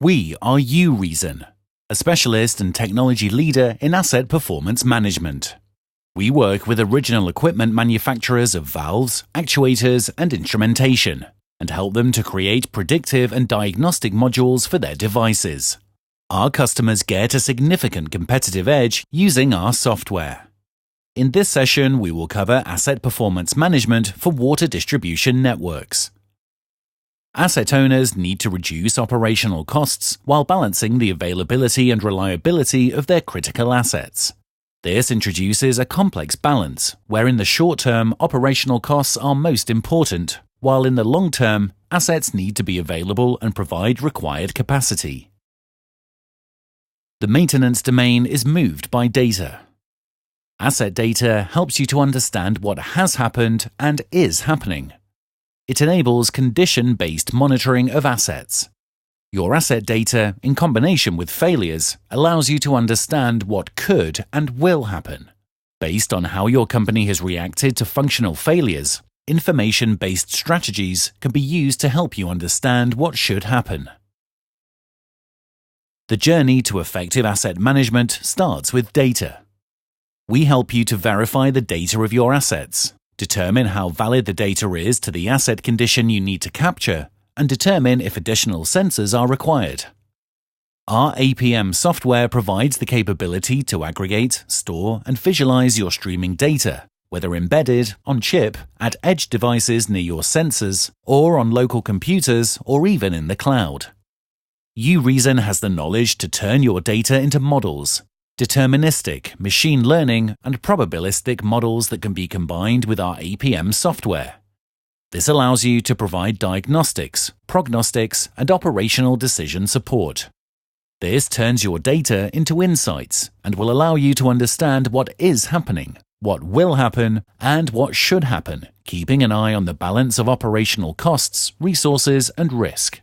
We are UReason, a specialist and technology leader in asset performance management. We work with original equipment manufacturers of valves, actuators, and instrumentation, and help them to create predictive and diagnostic modules for their devices. Our customers get a significant competitive edge using our software. In this session, we will cover asset performance management for water distribution networks. Asset owners need to reduce operational costs while balancing the availability and reliability of their critical assets. This introduces a complex balance, where in the short term, operational costs are most important, while in the long term, assets need to be available and provide required capacity. The maintenance domain is moved by data. Asset data helps you to understand what has happened and is happening. It enables condition-based monitoring of assets. Your asset data, in combination with failures, allows you to understand what could and will happen. Based on how your company has reacted to functional failures, information-based strategies can be used to help you understand what should happen. The journey to effective asset management starts with data. We help you to verify the data of your assets, determine how valid the data is to the asset condition you need to capture, and determine if additional sensors are required. Our APM software provides the capability to aggregate, store, and visualize your streaming data, whether embedded, on chip, at edge devices near your sensors, or on local computers, or even in the cloud. UReason has the knowledge to turn your data into models, deterministic, machine learning, and probabilistic models that can be combined with our APM software. This allows you to provide diagnostics, prognostics, and operational decision support. This turns your data into insights and will allow you to understand what is happening, what will happen, and what should happen, keeping an eye on the balance of operational costs, resources, and risk.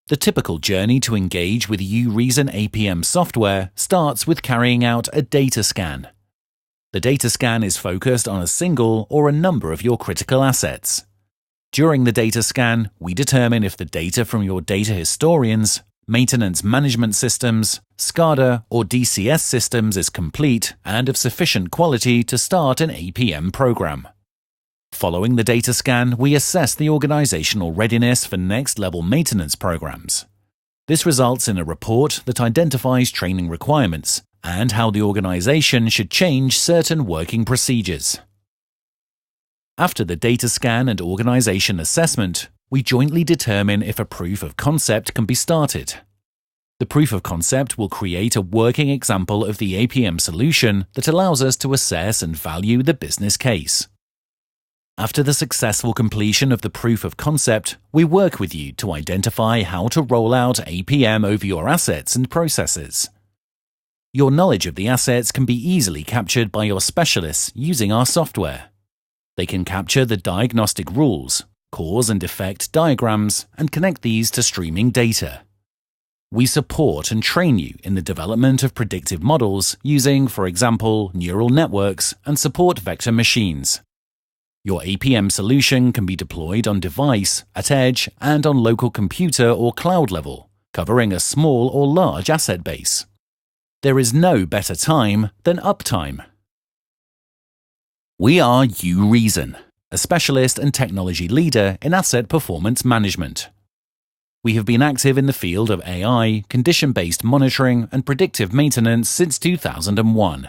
The typical journey to engage with UReason APM software starts with carrying out a data scan. The data scan is focused on a single or a number of your critical assets. During the data scan, we determine if the data from your data historians, maintenance management systems, SCADA or DCS systems is complete and of sufficient quality to start an APM program. Following the data scan, we assess the organizational readiness for next-level maintenance programs. This results in a report that identifies training requirements and how the organization should change certain working procedures. After the data scan and organization assessment, we jointly determine if a proof of concept can be started. The proof of concept will create a working example of the APM solution that allows us to assess and value the business case. After the successful completion of the proof of concept, we work with you to identify how to roll out APM over your assets and processes. Your knowledge of the assets can be easily captured by your specialists using our software. They can capture the diagnostic rules, cause and effect diagrams, and connect these to streaming data. We support and train you in the development of predictive models using, for example, neural networks and support vector machines. Your APM solution can be deployed on device, at edge, and on local computer or cloud level, covering a small or large asset base. There is no better time than uptime. We are UReason, a specialist and technology leader in asset performance management. We have been active in the field of AI, condition-based monitoring, and predictive maintenance since 2001.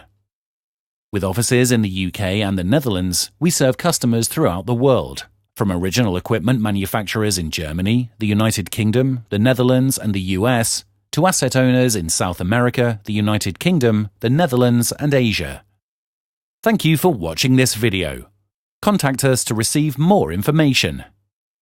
With offices in the UK and the Netherlands, we serve customers throughout the world, from original equipment manufacturers in Germany, the United Kingdom, the Netherlands, and the US, to asset owners in South America, the United Kingdom, the Netherlands, and Asia. Thank you for watching this video. Contact us to receive more information.